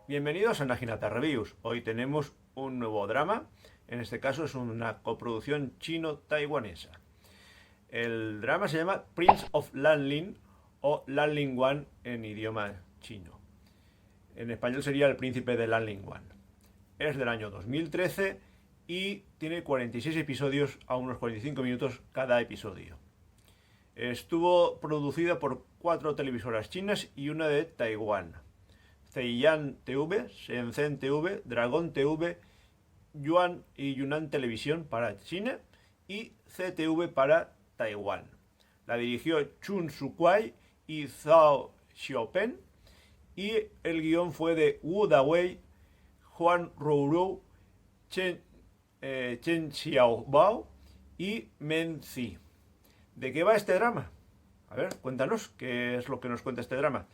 Bienvenidos a Naginata Reviews. Hoy tenemos un nuevo drama. En este caso es una coproducción chino-taiwanesa. El drama se llama Prince of Lanling o Lanling One en idioma chino. En español sería El Príncipe de Lanling One. Es del año 2013 y tiene 46 episodios a unos 45 minutos cada episodio. Estuvo producida por 4 televisoras chinas y una de Taiwán: Zhejiang TV, Shenzhen TV, Dragon TV, Yuan y Yunnan Televisión para China y CTV para Taiwán. La dirigió Chun Su-kwai y Zhao Xiaopen y el guión fue de Wu Dawei, Juan Rourou, Chen Xiaobao y Men Zi. ¿De qué va este drama? A ver, cuéntanos qué es lo que nos cuenta este drama.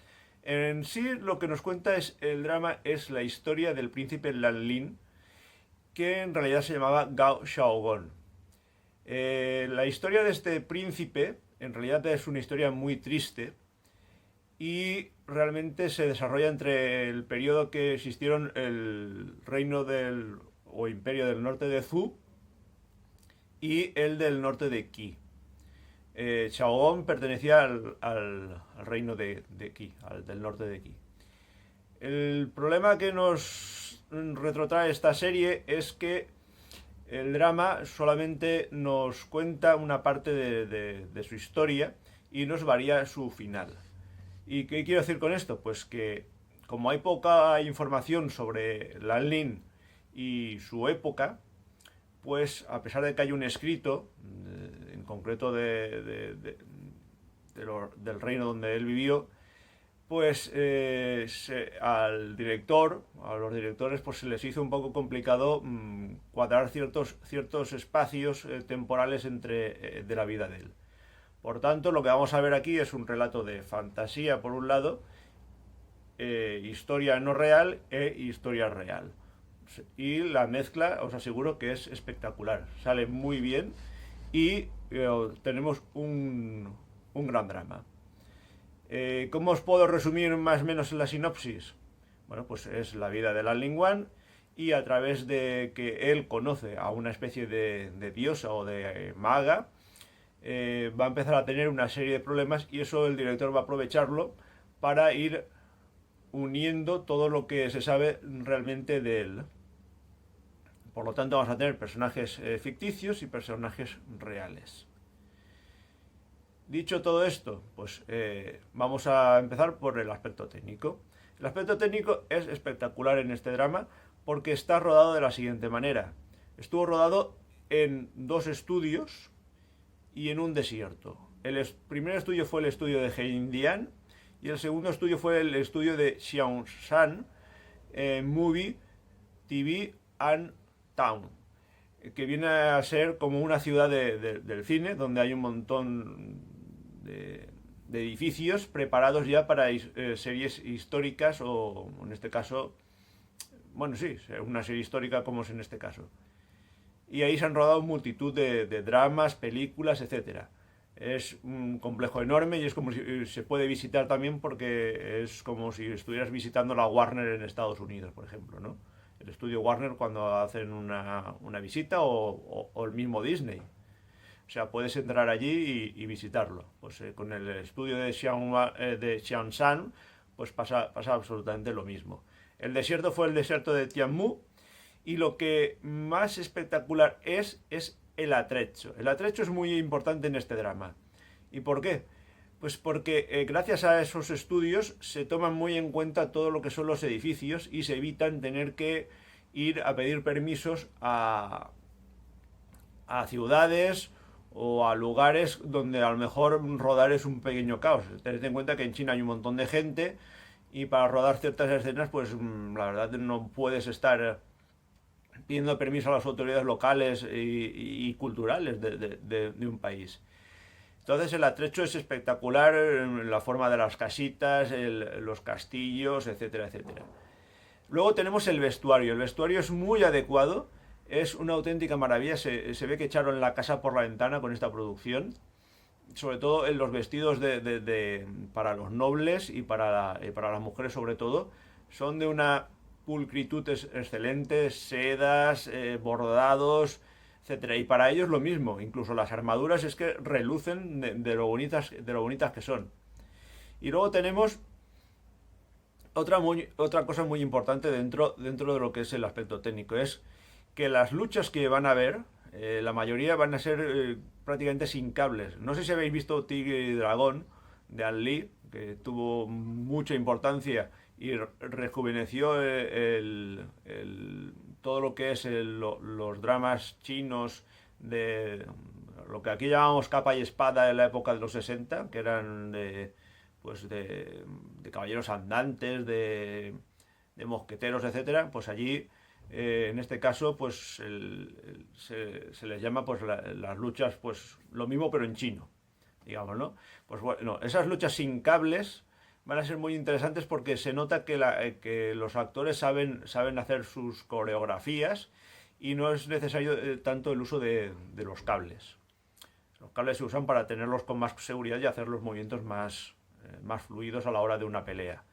En sí, lo que nos cuenta el drama es la historia del príncipe Lanlin, que en realidad se llamaba Gao Xiaogon. La historia de este príncipe en realidad es una historia muy triste y realmente se desarrolla entre el periodo que existieron el reino o imperio del norte de Zhou y el del norte de Qi. Xiaogon pertenecía al reino de Qi, del norte de Qi. El problema que nos retrotrae esta serie es que el drama solamente nos cuenta una parte de su historia y nos varía su final. ¿Y qué quiero decir con esto? Pues que como hay poca información sobre Lanlin y su época, pues a pesar de que hay un escrito, en concreto del reino donde él vivió, pues a los directores, pues se les hizo un poco complicado cuadrar ciertos espacios temporales de la vida de él. Por tanto, lo que vamos a ver aquí es un relato de fantasía por un lado, historia no real e historia real. Y la mezcla, os aseguro que es espectacular, sale muy bien y tenemos un gran drama. ¿Cómo os puedo resumir más o menos en la sinopsis? Bueno, pues es la vida de Lanling One y a través de que él conoce a una especie de diosa o de maga, va a empezar a tener una serie de problemas y eso el director va a aprovecharlo para ir uniendo todo lo que se sabe realmente de él. Por lo tanto, vamos a tener personajes ficticios y personajes reales. Dicho todo esto, pues vamos a empezar por el aspecto técnico. El aspecto técnico es espectacular en este drama porque está rodado de la siguiente manera. Estuvo rodado en 2 estudios y en un desierto. El primer estudio fue el estudio de Heindian y el segundo estudio fue el estudio de Xiangshan Movie TV and Town, que viene a ser como una ciudad del cine donde hay un montón de edificios preparados ya para series históricas o en este caso, bueno, sí, una serie histórica como es en este caso. Y ahí se han rodado multitud de dramas, películas, etcétera. Es un complejo enorme y es como si se puede visitar también porque es como si estuvieras visitando la Warner en Estados Unidos, por ejemplo, ¿no? El estudio Warner cuando hacen una visita o el mismo Disney. O sea, puedes entrar allí y visitarlo. Pues con el estudio de Xiangshan, pues pasa absolutamente lo mismo. El desierto fue el desierto de Tianmu y lo que más espectacular es el atrecho. El atrecho es muy importante en este drama. ¿Y por qué? Pues porque gracias a esos estudios se toman muy en cuenta todo lo que son los edificios y se evitan tener que ir a pedir permisos a ciudades o a lugares donde a lo mejor rodar es un pequeño caos. Tened en cuenta que en China hay un montón de gente y para rodar ciertas escenas pues la verdad no puedes estar pidiendo permiso a las autoridades locales y culturales de un país. Entonces el atrecho es espectacular, la forma de las casitas, los castillos, etcétera, etcétera. Luego tenemos el vestuario. El vestuario es muy adecuado, es una auténtica maravilla. Se ve que echaron la casa por la ventana con esta producción. Sobre todo en los vestidos para los nobles y para las mujeres sobre todo. Son de una pulcritud excelente, sedas, bordados, etcétera. Y para ellos lo mismo, incluso las armaduras es que relucen de lo bonitas que son. Y luego tenemos otra cosa muy importante dentro de lo que es el aspecto técnico, es que las luchas que van a haber, la mayoría van a ser prácticamente sin cables. No sé si habéis visto Tigre y Dragón de Ang Lee, que tuvo mucha importancia y rejuveneció todo lo que es los dramas chinos de lo que aquí llamamos capa y espada en la época de los 60, que eran de caballeros andantes, de mosqueteros, etcétera. Pues allí, en este caso, pues se les llama pues las luchas, pues lo mismo pero en chino, digamos, ¿no? Pues bueno, esas luchas sin cables van a ser muy interesantes porque se nota que los actores saben hacer sus coreografías y no es necesario tanto el uso de los cables. Los cables se usan para tenerlos con más seguridad y hacer los movimientos más fluidos a la hora de una pelea.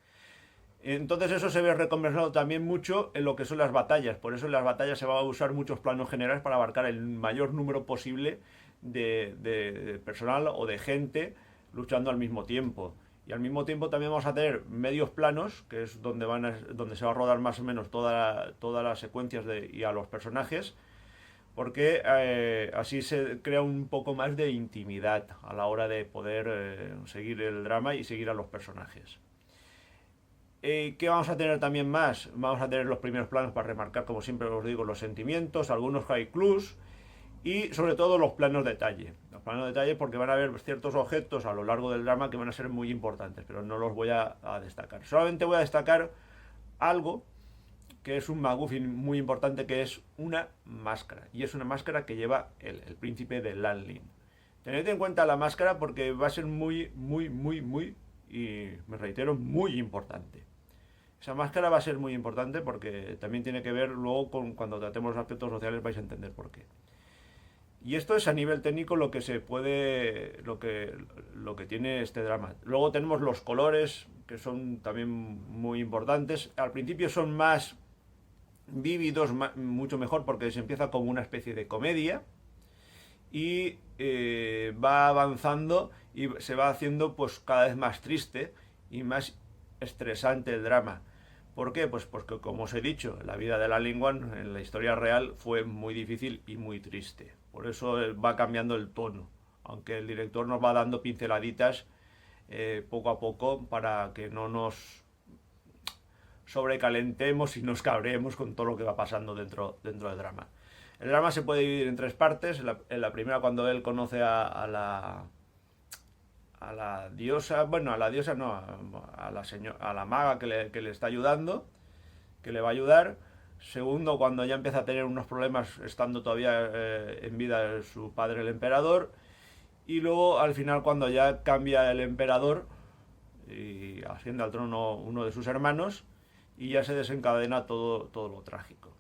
Entonces eso se ve recompensado también mucho en lo que son las batallas. Por eso en las batallas se va a usar muchos planos generales para abarcar el mayor número posible de personal o de gente luchando al mismo tiempo. Y al mismo tiempo también vamos a tener medios planos, que es donde se va a rodar más o menos todas las secuencias y a los personajes, porque así se crea un poco más de intimidad a la hora de poder seguir el drama y seguir a los personajes. ¿Qué vamos a tener también más? Vamos a tener los primeros planos para remarcar, como siempre os digo, los sentimientos, algunos high clues y sobre todo los planos de detalle. Los planos de detalle porque van a haber ciertos objetos a lo largo del drama que van a ser muy importantes, pero no los voy a destacar. Solamente voy a destacar algo que es un MacGuffin muy importante, que es una máscara. Y es una máscara que lleva el príncipe de Lan Lin. Tened en cuenta la máscara porque va a ser muy, y me reitero, muy importante. Esa máscara va a ser muy importante porque también tiene que ver luego con cuando tratemos los aspectos sociales, vais a entender por qué. Y esto es a nivel técnico lo que tiene este drama. Luego tenemos los colores, que son también muy importantes. Al principio son más vívidos, mucho mejor, porque se empieza como una especie de comedia y va avanzando y se va haciendo pues cada vez más triste y más estresante el drama. ¿Por qué? Pues porque, como os he dicho, la vida de Lan Lingguan en la historia real fue muy difícil y muy triste. Por eso va cambiando el tono, aunque el director nos va dando pinceladitas poco a poco para que no nos sobrecalentemos y nos cabreemos con todo lo que va pasando dentro del drama. El drama se puede dividir en tres partes. En la primera, cuando él conoce a la diosa, bueno, a la diosa no, a la maga que le está ayudando, que le va a ayudar. Segundo, cuando ya empieza a tener unos problemas estando todavía en vida su padre, el emperador. Y luego, al final, cuando ya cambia el emperador y asciende al trono uno de sus hermanos, y ya se desencadena todo lo trágico.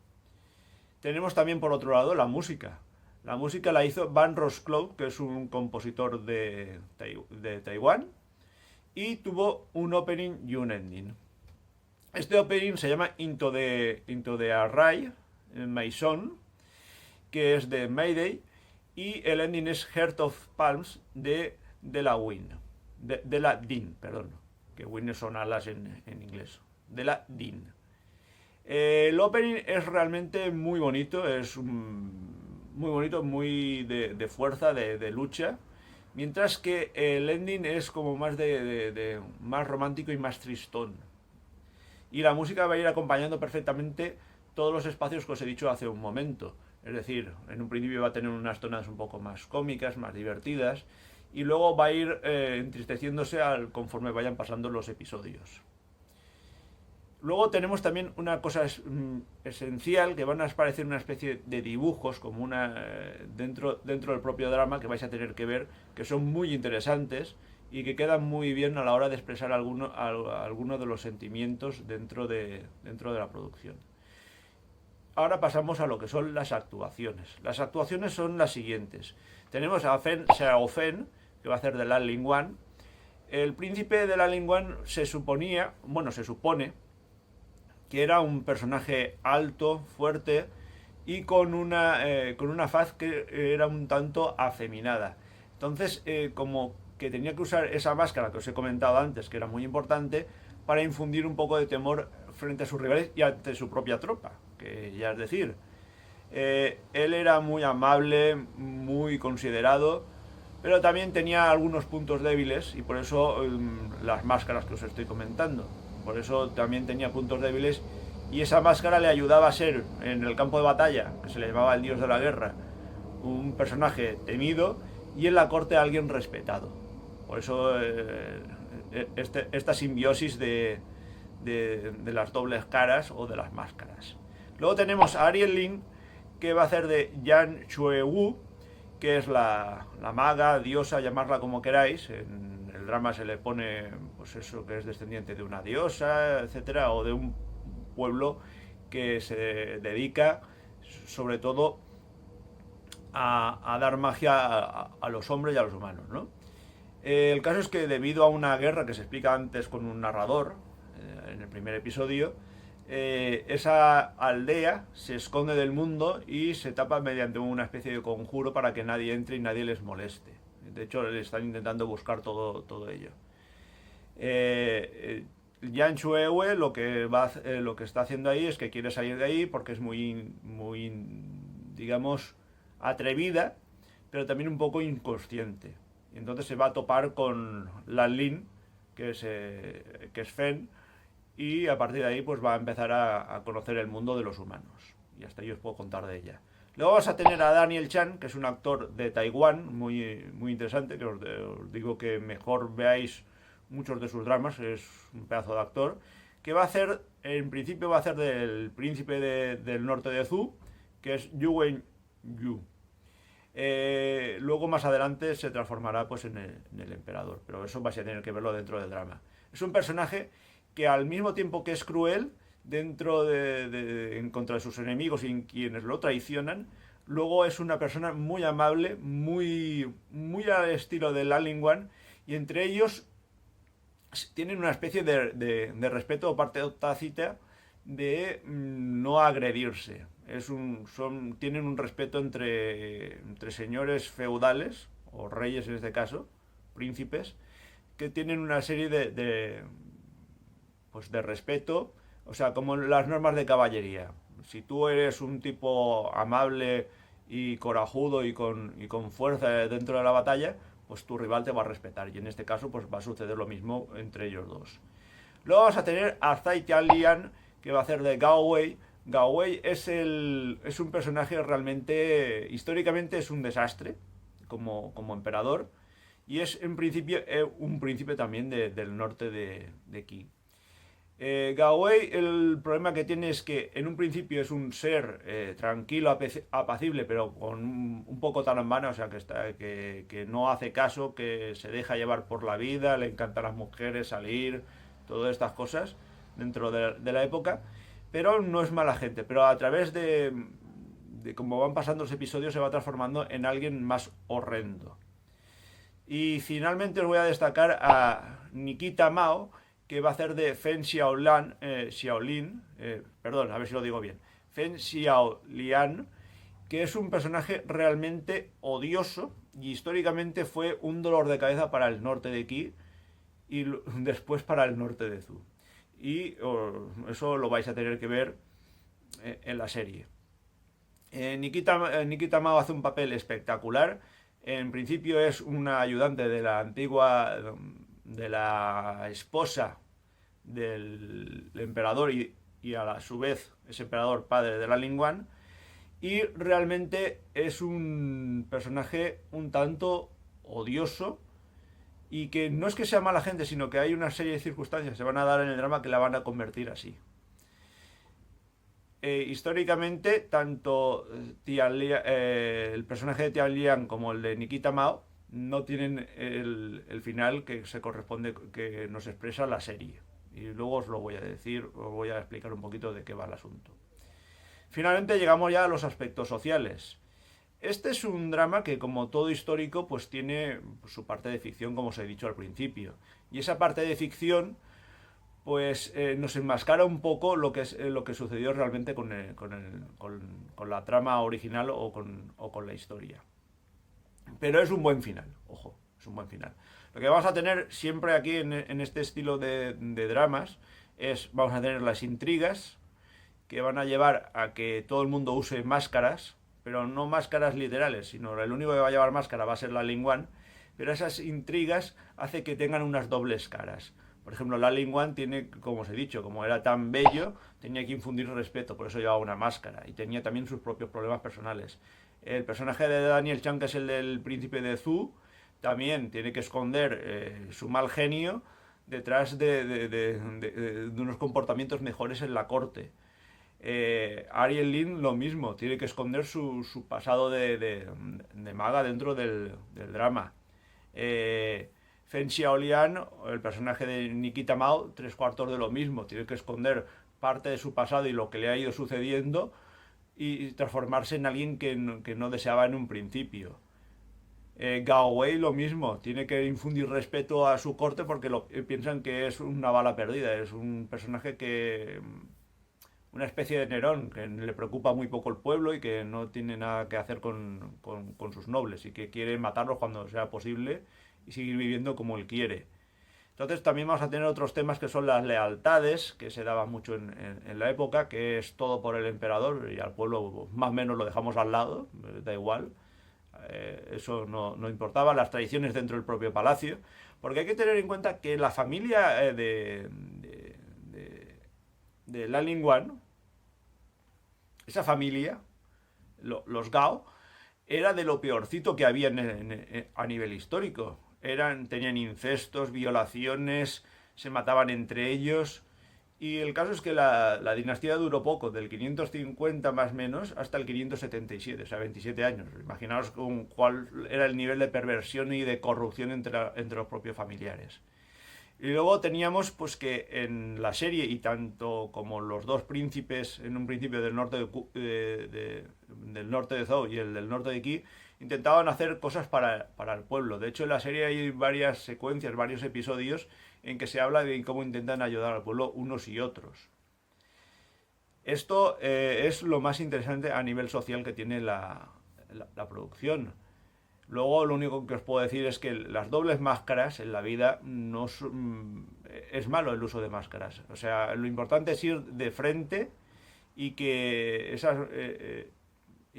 Tenemos también, por otro lado, la música. La música la hizo Van Roscloud, que es un compositor de Taiwán, y tuvo un opening y un ending. Este opening se llama Into the Array, Maison, que es de Mayday, y el ending es Heart of Palms de la Din, perdón, que Win son alas en inglés, de la Din. El opening es realmente muy bonito, es muy bonito, muy de fuerza, de lucha, mientras que el ending es como más más romántico y más tristón. Y la música va a ir acompañando perfectamente todos los espacios que os he dicho hace un momento. Es decir, en un principio va a tener unas tonas un poco más cómicas, más divertidas, y luego va a ir entristeciéndose conforme vayan pasando los episodios. Luego tenemos también una cosa esencial, que van a aparecer una especie de dibujos como dentro del propio drama que vais a tener que ver, que son muy interesantes y que quedan muy bien a la hora de expresar alguno de los sentimientos dentro de la producción. Ahora pasamos a lo que son las actuaciones. Las actuaciones son las siguientes. Tenemos a Fen Xiaofen, que va a hacer de Lan Lingguan. El príncipe de Lan Lingguan se supone que era un personaje alto, fuerte y con una faz que era un tanto afeminada. Entonces, como que tenía que usar esa máscara que os he comentado antes, que era muy importante, para infundir un poco de temor frente a sus rivales y ante su propia tropa, que ya es decir, él era muy amable, muy considerado, pero también tenía algunos puntos débiles y por eso las máscaras que os estoy comentando. Por eso también tenía puntos débiles y esa máscara le ayudaba a ser, en el campo de batalla, que se le llamaba el dios de la guerra, un personaje temido y en la corte alguien respetado. Por eso esta simbiosis de las dobles caras o de las máscaras. Luego tenemos a Ariel Lin, que va a hacer de Yan Xuewu, que es la maga, diosa, llamarla como queráis. En el drama se le pone, pues eso, que es descendiente de una diosa, etcétera, o de un pueblo que se dedica sobre todo a dar magia a los hombres y a los humanos, ¿no? El caso es que debido a una guerra que se explica antes con un narrador, en el primer episodio, esa aldea se esconde del mundo y se tapa mediante una especie de conjuro para que nadie entre y nadie les moleste. De hecho, le están intentando buscar todo ello. Yan Xuewe lo que está haciendo ahí es que quiere salir de ahí porque es muy, digamos, atrevida, pero también un poco inconsciente. Y entonces se va a topar con Lan Lin, que es Fen, y a partir de ahí pues va a empezar a conocer el mundo de los humanos. Y hasta ahí os puedo contar de ella. Luego vas a tener a Daniel Chan, que es un actor de Taiwán, muy interesante, que os digo que mejor veáis muchos de sus dramas, es un pedazo de actor, que va a hacer, en principio va a hacer del príncipe del norte de Zhou, que es Yu Wenyu. Luego más adelante se transformará pues en el emperador, pero eso vais a tener que verlo dentro del drama. Es un personaje que al mismo tiempo que es cruel en contra de sus enemigos y quienes lo traicionan, luego es una persona muy amable, muy al estilo de Lan Lingwan, y entre ellos tienen una especie de respeto o parte tácita de no agredirse. Tienen un respeto entre señores feudales, o reyes en este caso, príncipes, que tienen una serie pues de respeto, o sea, como las normas de caballería. Si tú eres un tipo amable y corajudo y con fuerza dentro de la batalla, pues tu rival te va a respetar. Y en este caso, pues va a suceder lo mismo entre ellos dos. Luego vas a tener a Zhai Tianlian, que va a hacer de Gao Wei. Gao Wei es un personaje realmente, históricamente es un desastre, como emperador. Y es en principio un príncipe también del norte de Qi. Gao Wei, el problema que tiene es que en un principio es un ser tranquilo, apacible, pero con un poco talambana, o sea, que no hace caso, que se deja llevar por la vida, le encantan las mujeres, salir, todas estas cosas dentro de la época, pero no es mala gente, pero a través de cómo van pasando los episodios se va transformando en alguien más horrendo. Y finalmente os voy a destacar a Nikita Mao, que va a hacer de Fen Xiaolin, perdón, a ver si lo digo bien, Fen Xiaolian, que es un personaje realmente odioso y históricamente fue un dolor de cabeza para el norte de Qi y después para el norte de Zhou. Y eso lo vais a tener que ver en la serie. Nikita Mao hace un papel espectacular. En principio es una ayudante de la esposa del emperador y a su vez es emperador padre de Lan Lingwan, y realmente es un personaje un tanto odioso y que no es que sea mala gente, sino que hay una serie de circunstancias que se van a dar en el drama que la van a convertir así. Históricamente, tanto el personaje de Tianlian como el de Nikita Mao no tienen el final que se corresponde, que nos expresa la serie. Y luego os lo voy a decir, os voy a explicar un poquito de qué va el asunto. Finalmente llegamos ya a los aspectos sociales. Este es un drama que, como todo histórico, pues tiene su parte de ficción, como os he dicho al principio. Y esa parte de ficción pues nos enmascara un poco lo que es lo que sucedió realmente con la trama original o con la historia. Pero es un buen final, ojo, es un buen final. Lo que vamos a tener siempre aquí en este estilo de dramas vamos a tener las intrigas que van a llevar a que todo el mundo use máscaras, pero no máscaras literales, sino el único que va a llevar máscara va a ser la Ling Wan, pero esas intrigas hacen que tengan unas dobles caras. Por ejemplo, la Ling Wan tiene, como os he dicho, como era tan bello, tenía que infundir respeto, por eso llevaba una máscara, y tenía también sus propios problemas personales. El personaje de Daniel Chan, que es el del príncipe de Zhu, también tiene que esconder su mal genio detrás de unos comportamientos mejores en la corte. Ariel Lin lo mismo, tiene que esconder su pasado de maga dentro del drama. Fen Xiaolian, el personaje de Nikita Mao, tres cuartos de lo mismo, tiene que esconder parte de su pasado y lo que le ha ido sucediendo y transformarse en alguien que no deseaba en un principio. Gao Wei lo mismo, tiene que infundir respeto a su corte porque piensan que es una bala perdida, es un personaje una especie de Nerón, que le preocupa muy poco el pueblo y que no tiene nada que hacer con sus nobles y que quiere matarlos cuando sea posible y seguir viviendo como él quiere. Entonces también vamos a tener otros temas que son las lealtades, que se daban mucho en la época, que es todo por el emperador y al pueblo más o menos lo dejamos al lado, da igual. Eso no importaba, las tradiciones dentro del propio palacio, porque hay que tener en cuenta que la familia de la Ling Wan, esa familia, los Gao, era de lo peorcito que había a nivel histórico. Tenían incestos, violaciones, se mataban entre ellos. Y el caso es que la dinastía duró poco, del 550 más o menos hasta el 577, o sea, 27 años. Imaginaos cuál era el nivel de perversión y de corrupción entre los propios familiares. Y luego teníamos pues que en la serie, y tanto como los dos príncipes, en un principio del norte del norte de Zhou y el del norte de Qi, intentaban hacer cosas para el pueblo. De hecho, en la serie hay varias secuencias, varios episodios en que se habla de cómo intentan ayudar al pueblo unos y otros. Esto es lo más interesante a nivel social que tiene la producción. Luego lo único que os puedo decir es que las dobles máscaras en la vida no es malo el uso de máscaras. O sea, lo importante es ir de frente y que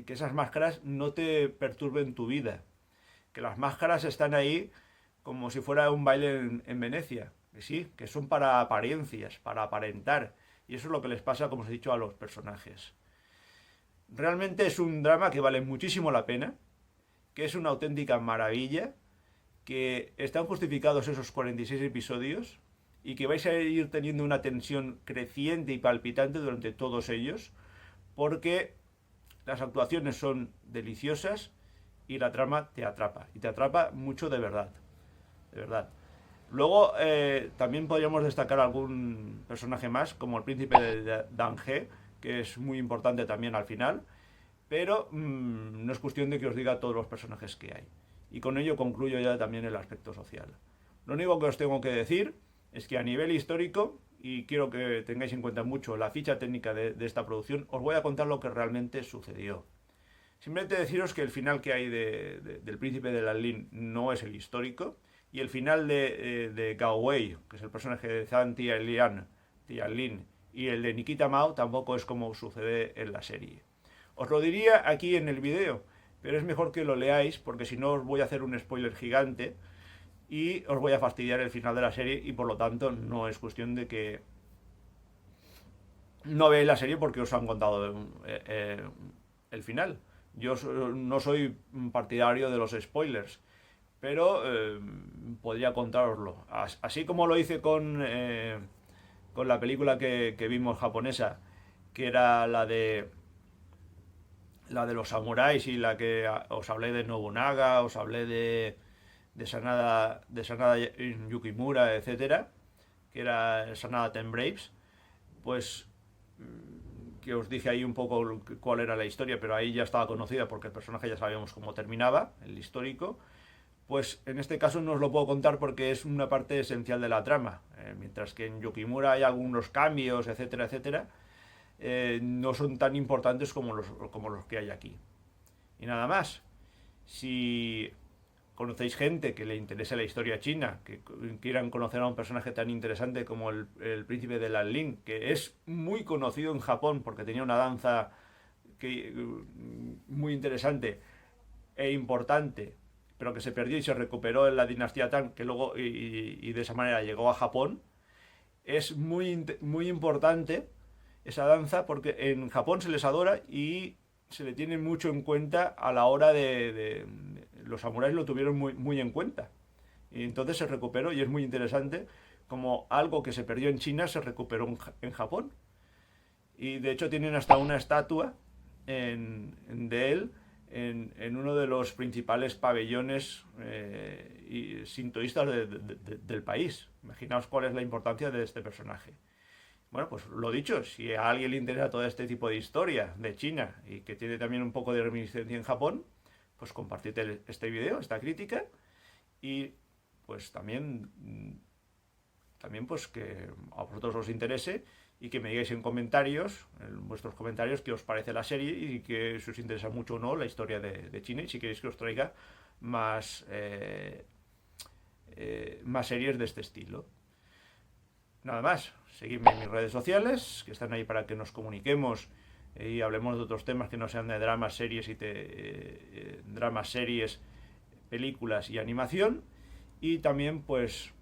esas máscaras no te perturben tu vida. Que las máscaras están ahí como si fuera un baile en Venecia. Que sí, que son para apariencias, para aparentar. Y eso es lo que les pasa, como os he dicho, a los personajes. Realmente es un drama que vale muchísimo la pena, que es una auténtica maravilla, que están justificados esos 46 episodios y que vais a ir teniendo una tensión creciente y palpitante durante todos ellos, porque las actuaciones son deliciosas y la trama te atrapa, y te atrapa mucho de verdad, de verdad. Luego también podríamos destacar algún personaje más, como el príncipe de Danghe, que es muy importante también al final, pero no es cuestión de que os diga todos los personajes que hay. Y con ello concluyo ya también el aspecto social. Lo único que os tengo que decir es que a nivel histórico, y quiero que tengáis en cuenta mucho la ficha técnica de esta producción, os voy a contar lo que realmente sucedió. Simplemente deciros que el final que hay del príncipe de Lanlin no es el histórico, y el final de Gao Wei, que es el personaje de Zhang Tianlin, y el de Nikita Mao tampoco es como sucede en la serie. Os lo diría aquí en el vídeo, pero es mejor que lo leáis porque si no os voy a hacer un spoiler gigante y os voy a fastidiar el final de la serie y por lo tanto no es cuestión de que no veáis la serie porque os han contado el final. Yo no soy partidario de los spoilers, pero podría contároslo. Así como lo hice con la película que vimos japonesa, que era la de los samuráis y la que os hablé de Nobunaga, os hablé de Sanada Yukimura, etcétera, que era Sanada Ten Braves, pues que os dije ahí un poco cuál era la historia, pero ahí ya estaba conocida porque el personaje ya sabíamos cómo terminaba, el histórico. pues en este caso no os lo puedo contar porque es una parte esencial de la trama. Mientras que en Yukimura hay algunos cambios, etcétera, etcétera, no son tan importantes como los que hay aquí. Y nada más. Si conocéis gente que le interese la historia china, que quieran conocer a un personaje tan interesante como el príncipe de Lanlin, que es muy conocido en Japón porque tenía una danza muy interesante e importante, pero que se perdió y se recuperó en la dinastía Tang, que luego y de esa manera llegó a Japón. Es muy importante esa danza porque en Japón se les adora y se le tiene mucho en cuenta a la hora los samuráis lo tuvieron muy en cuenta. Y entonces se recuperó y es muy interesante como algo que se perdió en China se recuperó en Japón. Y de hecho tienen hasta una estatua de él en uno de los principales pabellones sintoístas del país. Imaginaos cuál es la importancia de este personaje. Bueno, pues lo dicho, si a alguien le interesa todo este tipo de historia de China y que tiene también un poco de reminiscencia en Japón, pues compartid este video, esta crítica, y pues también pues que a vosotros os interese y que me digáis en comentarios, en vuestros comentarios, qué os parece la serie y que si os interesa mucho o no la historia de China y si queréis que os traiga más series de este estilo. Nada más, seguidme en mis redes sociales, que están ahí para que nos comuniquemos y hablemos de otros temas que no sean de dramas, series dramas, series, películas y animación. Y también pues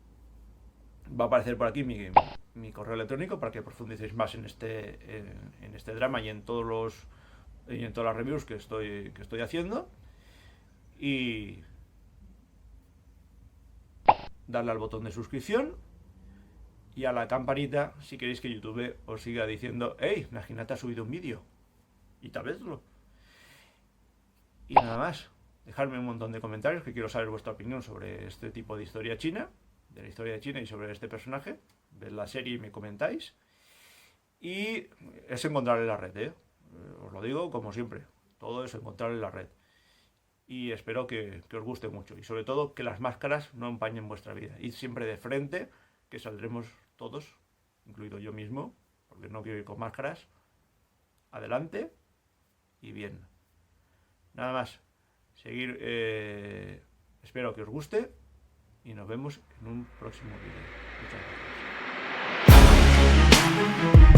va a aparecer por aquí mi correo electrónico para que profundicéis más en este drama y en todas las reviews que estoy haciendo. Y darle al botón de suscripción y a la campanita si queréis que YouTube os siga diciendo: hey, Naginata ha subido un vídeo, y tal vez lo. Y nada más, dejadme un montón de comentarios que quiero saber vuestra opinión sobre este tipo de historia china, de la historia de China y sobre este personaje. Ved la serie y me comentáis. Y es encontrar en la red, os lo digo como siempre, todo es encontrar en la red. Y espero que os guste mucho y sobre todo que las máscaras no empañen vuestra vida. Id siempre de frente, que saldremos todos, incluido yo mismo, porque no quiero ir con máscaras. Adelante y bien. Nada más. Seguir. Espero que os guste y nos vemos en un próximo vídeo. Muchas gracias.